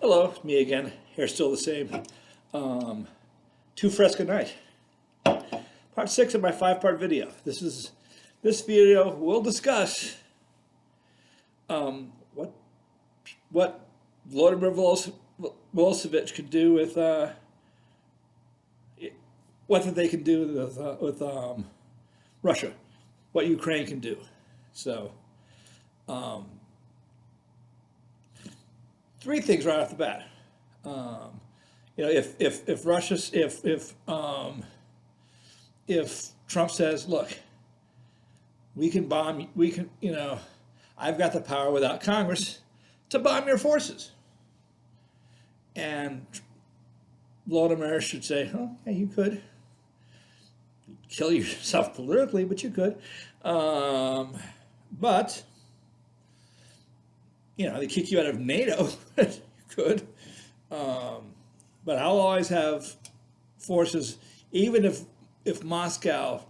Hello, it's me again. Hair still the same. Two fresca night. Part 6 of my 5-part video. This video will discuss what Vladimir Milosevic could do with what they can do with Russia, what Ukraine can do. So, three things right off the bat. If Trump says, look, we can bomb, I've got the power without Congress to bomb your forces. And Vladimir should say, oh, yeah, you could. You'd kill yourself politically, but you could. But, they kick you out of NATO. You could. But I'll always have forces, even if Moscow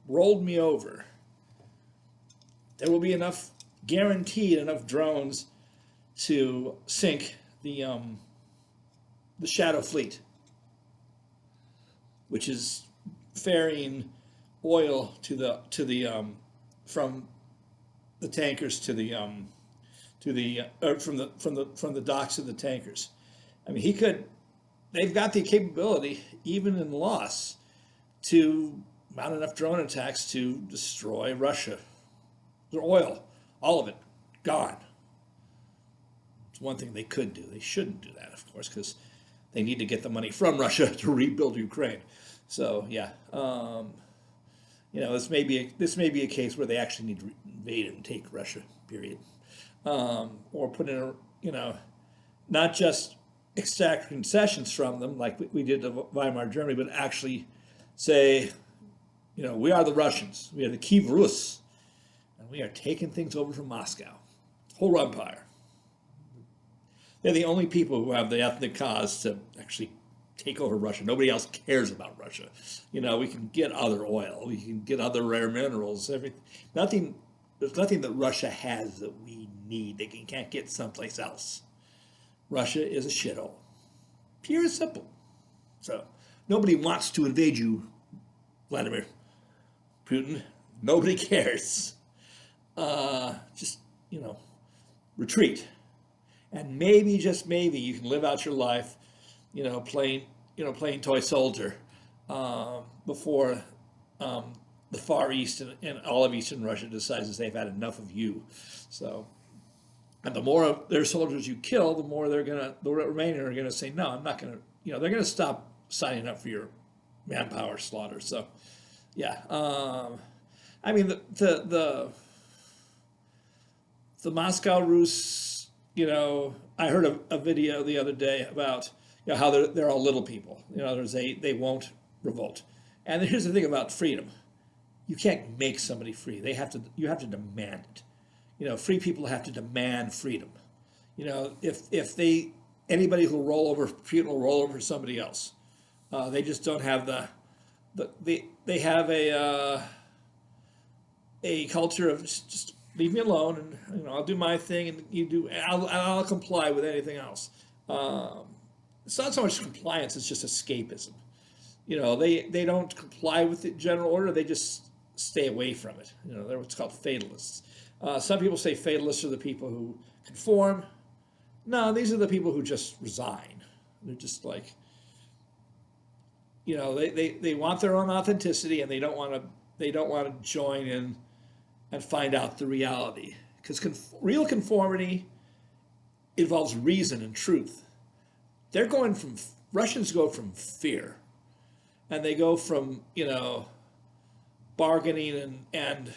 rolled me over, there will be guaranteed enough drones to sink the Shadow Fleet, which is ferrying oil from the tankers from the docks to the tankers. I mean, they've got the capability, even in loss, to mount enough drone attacks to destroy Russia. Their oil, all of it, gone. It's one thing they could do. They shouldn't do that, of course, because they need to get the money from Russia to rebuild Ukraine. So, yeah, this may be a case where they actually need to invade and take Russia, period. Or put in not just extract concessions from them like we did to Weimar Germany, but actually say, we are the Russians, we are the Kiev Rus, and we are taking things over from Moscow, whole empire. They're the only people who have the ethnic cause to actually take over Russia. Nobody else cares about Russia. We can get other oil, we can get other rare minerals, everything. There's nothing that Russia has that we need that we can't get someplace else. Russia is a shithole. Pure and simple. So nobody wants to invade you, Vladimir Putin. Nobody cares. Just, retreat. And maybe, just maybe, you can live out your life, playing toy soldier before the Far East and all of Eastern Russia decides that they've had enough of you. So, and the more of their soldiers you kill, the more the remaining are gonna say, no, I'm not gonna, they're gonna stop signing up for your manpower slaughter. So, yeah, I mean the Moscow Rus, I heard a video the other day about how they're all little people. They won't revolt. And here's the thing about freedom: you can't make somebody free. You have to demand it. Free people have to demand freedom. If anybody who'll roll over Putin will roll over somebody else. They just don't have they have a culture of just leave me alone, and I'll do my thing, and you do. I'll comply with anything else. It's not so much compliance; it's just escapism. They don't comply with the general order; they just stay away from it. They're what's called fatalists. Some people say fatalists are the people who conform. No, these are the people who just resign. They're just like, they want their own authenticity, and they don't want to join in and find out the reality. Because real conformity involves reason and truth. Russians go from fear, and they go from, bargaining and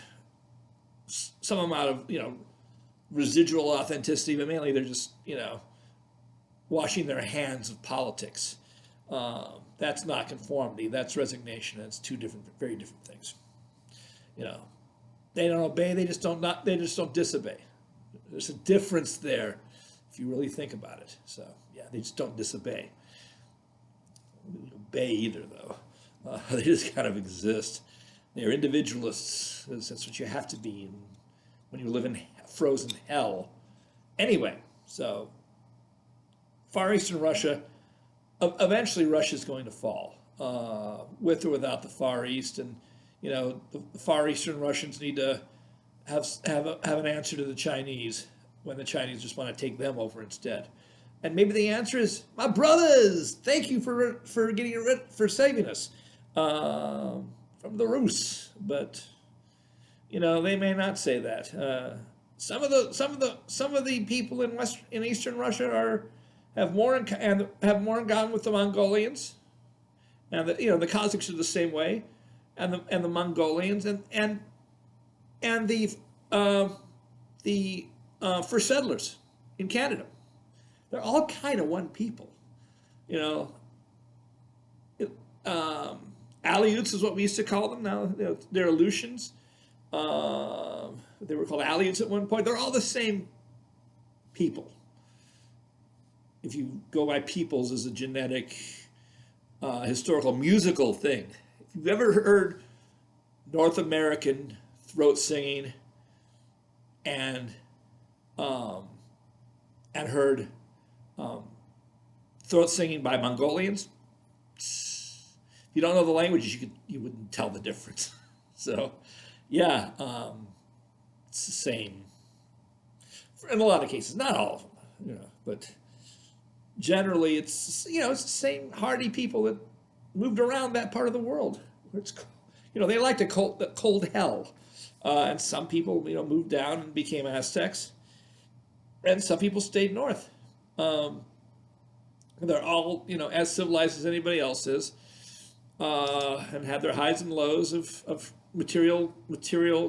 some amount of, residual authenticity, but mainly they're just, washing their hands of politics. That's not conformity, that's resignation. That's two very different things. They don't obey, they just don't disobey. There's a difference there if you really think about it. So, yeah, they just don't disobey. They don't obey either, though. They just kind of exist. They're individualists. That's what you have to be when you live in frozen hell. Anyway, so Far Eastern Russia, eventually Russia's going to fall, with or without the Far East. And, the Far Eastern Russians need to have an answer to the Chinese when the Chinese just want to take them over instead. And maybe the answer is, my brothers, thank you for saving us from the Rus. But they may not say that. Some of the people in Eastern Russia have more in common with the Mongolians, and the Kazakhs are the same way, and the Mongolians and the first settlers in Canada. They're all kind of one people, Aleuts is what we used to call them. Now they're Aleutians. They were called Aleuts at one point. They're all the same people. If you go by peoples as a genetic, historical, musical thing. If you've ever heard North American throat singing and heard throat singing by Mongolians, if you don't know the languages, you wouldn't tell the difference. So, yeah, it's the same in a lot of cases, not all of them, but generally it's the same hardy people that moved around that part of the world. It's, they liked the cold hell, and some people moved down and became Aztecs, and some people stayed north. They're all as civilized as anybody else is, and had their highs and lows of material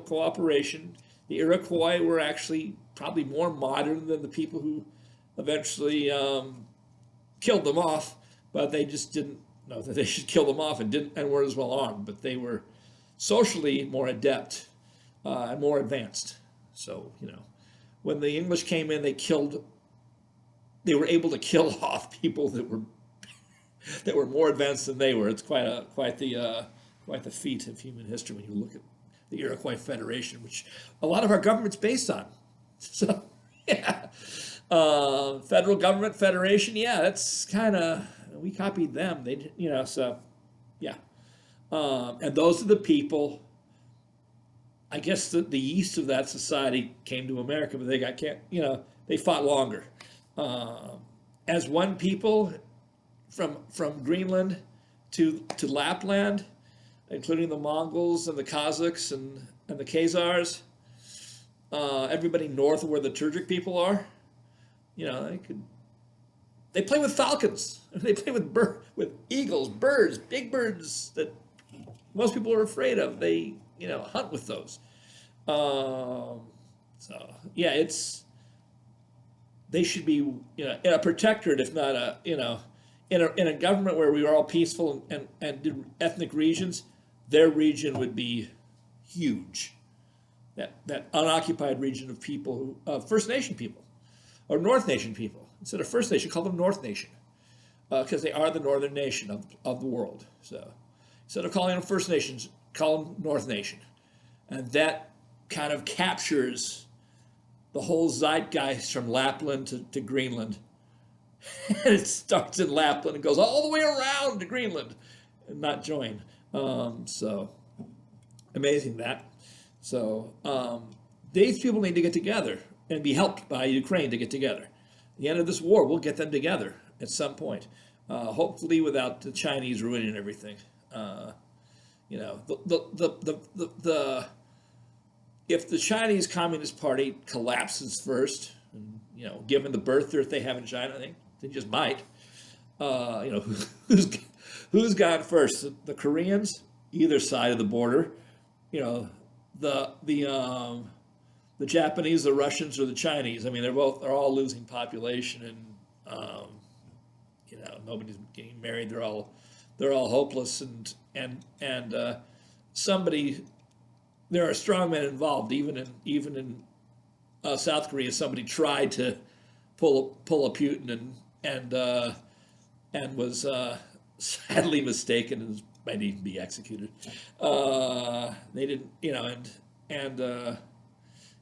cooperation. The Iroquois were actually probably more modern than the people who eventually killed them off, but they just didn't know that they should kill them off and weren't as well armed. But they were socially more adept and more advanced. So when the English came in, they were able to kill off people that were more advanced than they were. It's quite the feat of human history when you look at the Iroquois Federation, which a lot of our government's based on. So, yeah, federal government federation, yeah, that's kind of, we copied them. They, so, yeah, and those are the people. I guess the yeast of that society came to America, but they fought longer as one people from Greenland to Lapland, including the Mongols and the Kazakhs and the Khazars, everybody north of where the Turkic people are. They play with falcons. They play with eagles, birds, big birds that most people are afraid of. They hunt with those. So yeah, they should be a protectorate, if not in a government where we were all peaceful and did ethnic regions. Their region would be huge. That unoccupied region of people, First Nation people, or North Nation people. Instead of First Nation, call them North Nation, because they are the northern nation of the world. So instead of calling them First Nations, call them North Nation. And that kind of captures the whole zeitgeist from Lapland to Greenland. And it starts in Lapland and goes all the way around to Greenland and not join. So amazing that. So these people need to get together and be helped by Ukraine to get together. At the end of this war, we'll get them together at some point, hopefully without the Chinese ruining everything. If the Chinese Communist Party collapses first, and, given the birth dearth they have in China, they just might. Who's gone first? The Koreans, either side of the border. The Japanese, the Russians, or the Chinese. I mean, they're all losing population, and nobody's getting married. They're all hopeless, and somebody. There are strongmen involved. Even in South Korea, somebody tried to pull a Putin and was sadly mistaken and might even be executed. They didn't,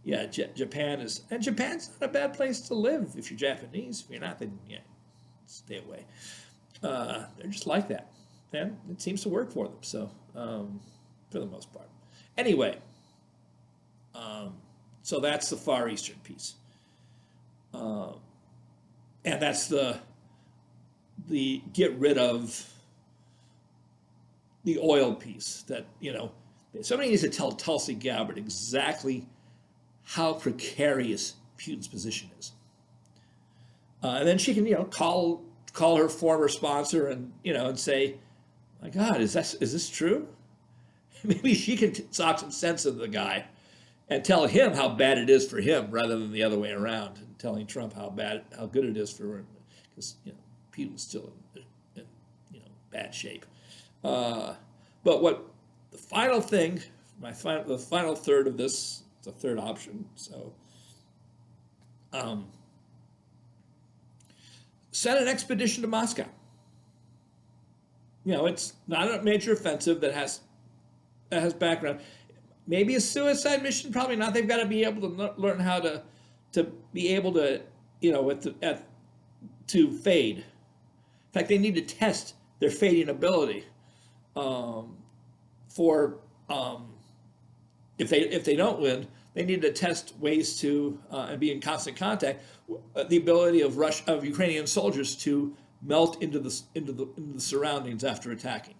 Japan's not a bad place to live if you're Japanese. If you're not, then yeah, stay away. They're just like that, and it seems to work for them. So for the most part, anyway. So that's the Far Eastern piece, and that's the get rid of the oil piece. That, you know, somebody needs to tell Tulsi Gabbard exactly how precarious Putin's position is, and then she can, you know, call her former sponsor and, you know, and say, "My God, is this true?" Maybe she can talk some sense into the guy and tell him how bad it is for him, rather than the other way around, and telling Trump how good it is for him, because, you know, Putin's still in you know, bad shape. But what the final thing, the final third of this, the third option. So, send an expedition to Moscow. You know, it's not a major offensive that has background. Maybe a suicide mission, probably not. They've got to be able to learn how to be able to, you know, to fade. In fact, they need to test their fading ability. If they don't win, they need to test ways to and be in constant contact. The ability of Ukrainian soldiers to melt into the surroundings after attacking,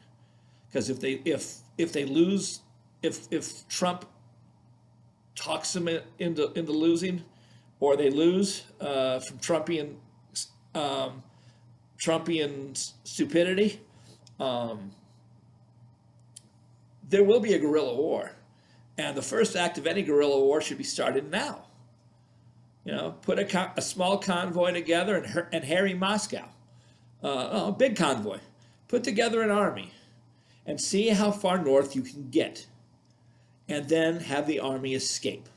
because if they lose. If Trump talks them into losing, or they lose from Trumpian stupidity, there will be a guerrilla war, and the first act of any guerrilla war should be started now. You know, put a small convoy together and harry Moscow, a big convoy. Put together an army, and see how far north you can get. And then have the army escape.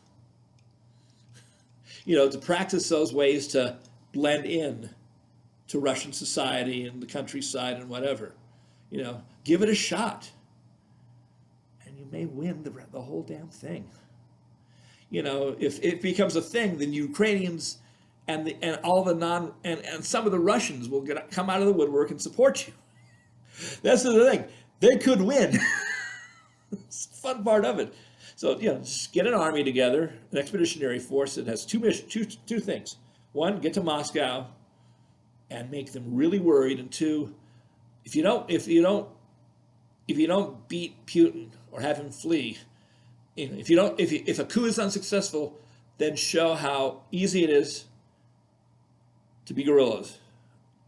You know, to practice those ways to blend in to Russian society and the countryside and whatever. You know, give it a shot. And you may win the whole damn thing. You know, if it becomes a thing, then Ukrainians and some of the Russians will come out of the woodwork and support you. That's the thing. They could win. It's the fun part of it. So, you know, just get an army together, an expeditionary force that has two things. One, get to Moscow and make them really worried. And two, if you don't beat Putin or have him flee, you know, if a coup is unsuccessful, then show how easy it is to be guerrillas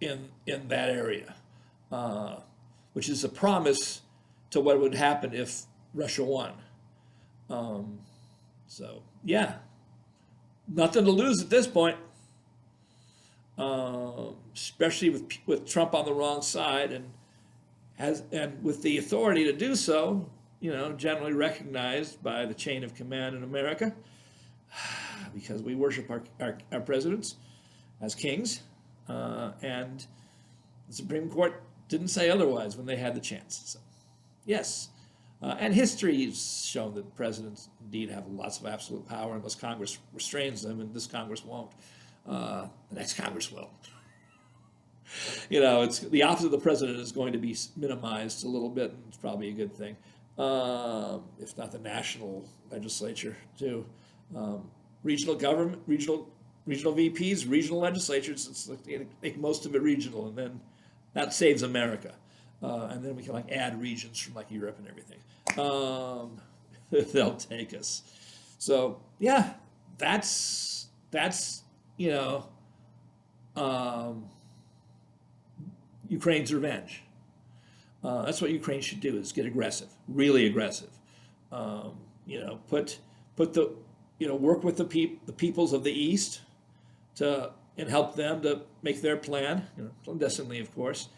in that area, which is a promise to what would happen if Russia won. So yeah, nothing to lose at this point, especially with Trump on the wrong side, and with the authority to do so, you know, generally recognized by the chain of command in America, because we worship our presidents as kings, and the Supreme Court didn't say otherwise when they had the chance. So yes. And history has shown that presidents indeed have lots of absolute power unless Congress restrains them, and this Congress won't. The next Congress will. You know, it's the office of the president is going to be minimized a little bit, and it's probably a good thing, if not the national legislature too. Regional government, regional VPs, regional legislatures. It's like they make most of it regional, and then that saves America. And then we can like add regions from like Europe and everything. They'll take us. So yeah, that's you know, Ukraine's revenge. That's what Ukraine should do, is get aggressive, really aggressive. You know, put the, you know, work with the peoples of the East and help them to make their plan, you know, clandestinely, of course.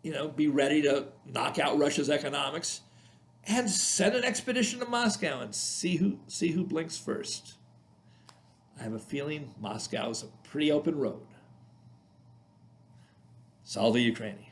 You know, be ready to knock out Russia's economics, and send an expedition to Moscow and see who blinks first. I have a feeling Moscow is a pretty open road. Salva Ukraini.